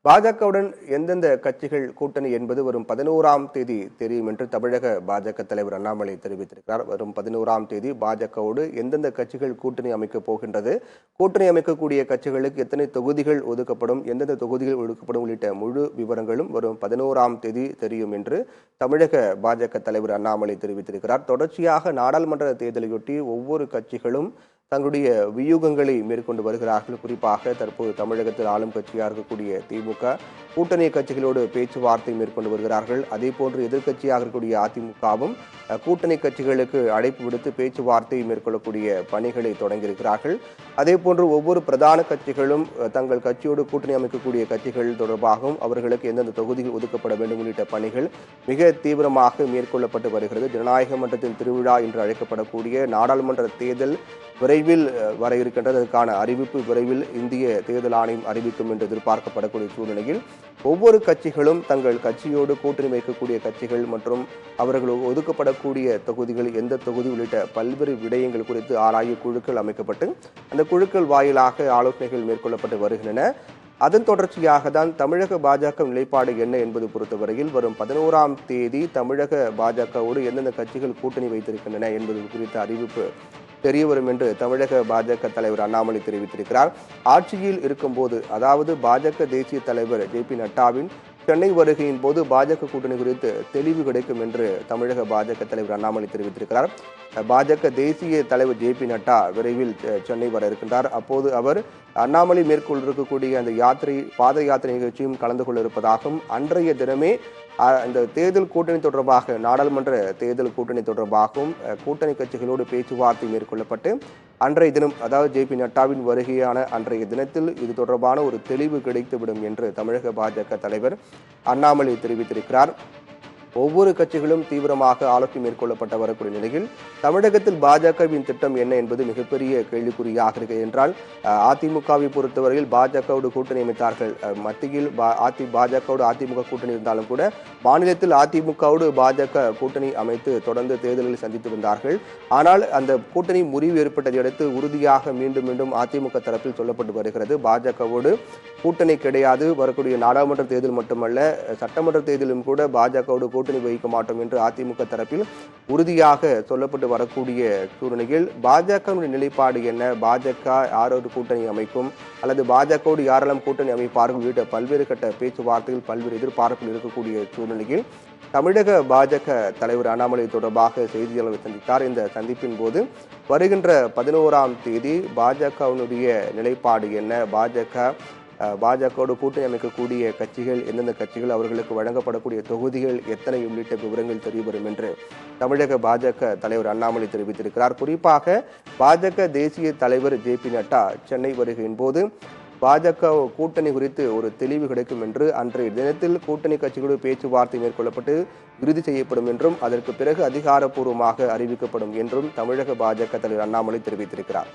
பாஜகவுடன் எந்தெந்த கட்சிகள் கூட்டணி என்பது வரும் 11ஆம் தேதி தெரியும் என்று தமிழக பாஜக தலைவர் அண்ணாமலை தெரிவித்திருக்கிறார். வரும் 11ஆம் தேதி பாஜகவோடு எந்தெந்த கட்சிகள் கூட்டணி அமைக்கப் போகின்றது, கூட்டணி அமைக்கக்கூடிய கட்சிகளுக்கு எத்தனை தொகுதிகள் ஒதுக்கப்படும், எந்தெந்த தொகுதிகள் ஒதுக்கப்படும் உள்ளிட்ட முழு விவரங்களும் வரும் 11ஆம் தேதி தெரியும் என்று தமிழக பாஜக தலைவர் அண்ணாமலை தெரிவித்திருக்கிறார். தொடர்ச்சியாக நாடாளுமன்ற தேர்தலையொட்டி ஒவ்வொரு கட்சிகளும் தங்களுடைய வியூகங்களை மேற்கொண்டு வருகிறார்கள். குறிப்பாக தற்போது தமிழகத்தில் ஆளும் கட்சியாக இருக்கக்கூடிய திமுக கூட்டணி கட்சிகளோடு பேச்சுவார்த்தை மேற்கொண்டு வருகிறார்கள். அதே போன்று எதிர்க்கட்சியாக இருக்கக்கூடிய அதிமுகவும் கூட்டணி கட்சிகளுக்கு அழைப்பு விடுத்து பேச்சுவார்த்தை மேற்கொள்ளக்கூடிய பணிகளை தொடங்கியிருக்கிறார்கள். அதே போன்று ஒவ்வொரு பிரதான கட்சிகளும் தங்கள் கட்சியோடு கூட்டணி அமைக்கக்கூடிய கட்சிகள் தொடர்பாகவும் அவர்களுக்கு எந்தெந்த தொகுதிகள் ஒதுக்கப்பட வேண்டும் உள்ளிட்ட பணிகள் மிக தீவிரமாக மேற்கொள்ளப்பட்டு வருகிறது. ஜனநாயக மன்றத்தின் திருவிழா என்று அழைக்கப்படக்கூடிய நாடாளுமன்ற தேர்தல் விரைவில் வர இருக்கின்றது. அதற்கான அறிவிப்பு விரைவில் இந்திய தேர்தல் ஆணையம் அறிவிக்கும் என்று எதிர்பார்க்கப்படக்கூடிய சூழ்நிலையில் ஒவ்வொரு கட்சிகளும் தங்கள் கட்சியோடு கூட்டணி வைக்கக்கூடிய கட்சிகள் மற்றும் அவர்களுக்கு ஒதுக்கப்படக்கூடிய தொகுதிகள் எந்த தொகுதி உள்ளிட்ட பல்வேறு விடயங்கள் குறித்து ஆராய குழுக்கள் அமைக்கப்பட்டு அந்த குழுக்கள் வாயிலாக ஆலோசனைகள் மேற்கொள்ளப்பட்டு வருகின்றன. அதன் தொடர்ச்சியாக தான் தமிழக பாஜக நிலைப்பாடு என்ன என்பது பொறுத்தவரையில் வரும் 11ஆம் தேதி தமிழக பாஜகவோடு எந்தெந்த கட்சிகள் கூட்டணி வைத்திருக்கின்றன என்பது குறித்த அறிவிப்பு தெரியவரும் என்று தமிழக பாஜக தலைவர் அண்ணாமலை தெரிவித்திருக்கிறார். ஆட்சியில் இருக்கும்போது, அதாவது பாஜக தேசிய தலைவர் ஜே.பி. நட்டாவின் சென்னை வருகையின் போது பாஜக கூட்டணி குறித்து தெளிவு கிடைக்கும் என்று தமிழக பாஜக தலைவர் அண்ணாமலை தெரிவித்திருக்கிறார். பாஜக தேசிய தலைவர் ஜே.பி. நட்டா விரைவில் சென்னை வர இருக்கின்றார். அப்போது அவர் அண்ணாமலை மேற்கொண்டிருக்கக்கூடிய அந்த பாத யாத்திரை நிகழ்ச்சியும் கலந்து கொள்ள இருப்பதாகவும் அன்றைய தினமே இந்த தேர்தல் கூட்டணி தொடர்பாக நாடாளுமன்ற தேர்தல் கூட்டணி தொடர்பாகவும் கூட்டணி கட்சிகளோடு பேச்சுவார்த்தை மேற்கொள்ளப்பட்டு அன்றைய தினம், அதாவது ஜே.பி. நட்டாவின் வருகையான அன்றைய தினத்தில் இது தொடர்பான ஒரு தெளிவு கிடைத்துவிடும் என்று தமிழக பாஜக தலைவர் அண்ணாமலை தெரிவித்திருக்கிறார். ஒவ்வொரு கட்சிகளும் தீவிரமாக ஆலோசனை மேற்கொள்ளப்பட்ட வரக்கூடிய நிலையில் தமிழகத்தில் பாஜகவின் திட்டம் என்ன என்பது மிகப்பெரிய கேள்விக்குறியாக இருக்கு என்றால், அதிமுகவை பொறுத்தவரையில் பாஜகவோடு கூட்டணி அமைத்தார்கள். மத்தியில் பாஜகவோடு அதிமுக கூட்டணி இருந்தாலும் கூட மாநிலத்தில் அதிமுகவோடு பாஜக கூட்டணி அமைத்து தொடர்ந்து தேர்தல்களை சந்தித்து வந்தார்கள். ஆனால் அந்த கூட்டணி முறிவு ஏற்பட்டதை அடுத்து உறுதியாக மீண்டும் மீண்டும் அதிமுக தரப்பில் சொல்லப்பட்டு வருகிறது, பாஜகவோடு கூட்டணி கிடையாது, வரக்கூடிய நாடாளுமன்ற தேர்தல் மட்டுமல்ல சட்டமன்ற தேர்தலும் கூட பாஜகவோடு கூட்டணி வைக்க மாட்டோம் என்று அதிமுக தரப்பில் உறுதியாக சொல்லப்பட்டு வரக்கூடிய சூழ்நிலையில் பாஜகவின் நிலைப்பாடு என்ன, பாஜக யாரோடு கூட்டணி அமைக்கும் அல்லது பாஜகவோடு யாரெல்லாம் கூட்டணி அமைப்பார்கள் உள்ளிட்ட பல்வேறு கட்ட பேச்சுவார்த்தைகள் பல்வேறு எதிர்பார்ப்பில் இருக்கக்கூடிய சூழ்நிலையில் தமிழக பாஜக தலைவர் அண்ணாமலை தொடர்பாக செய்தியாளர்களை சந்தித்தார். இந்த சந்திப்பின் போது வருகின்ற 11ஆம் தேதி பாஜகவினுடைய நிலைப்பாடு என்ன, பாஜகவோடு கூட்டணி அமைக்கக்கூடிய கட்சிகள் எந்தெந்த கட்சிகள், அவர்களுக்கு வழங்கப்படக்கூடிய தொகுதிகள் எத்தனை உள்ளிட்ட விவரங்கள் தெரியவரும் என்று தமிழக பாஜக தலைவர் அண்ணாமலை தெரிவித்திருக்கிறார். குறிப்பாக பாஜக தேசிய தலைவர் ஜே.பி. நட்டா சென்னை வருகையின் போது பாஜக கூட்டணி குறித்து ஒரு தெளிவு கிடைக்கும் என்று அன்றைய தினத்தில் கூட்டணி கட்சிகளோடு பேச்சுவார்த்தை மேற்கொள்ளப்பட்டு இறுதி செய்யப்படும் என்றும் அதற்கு பிறகு அதிகாரப்பூர்வமாக அறிவிக்கப்படும் என்றும் தமிழக பாஜக தலைவர் அண்ணாமலை தெரிவித்திருக்கிறார்.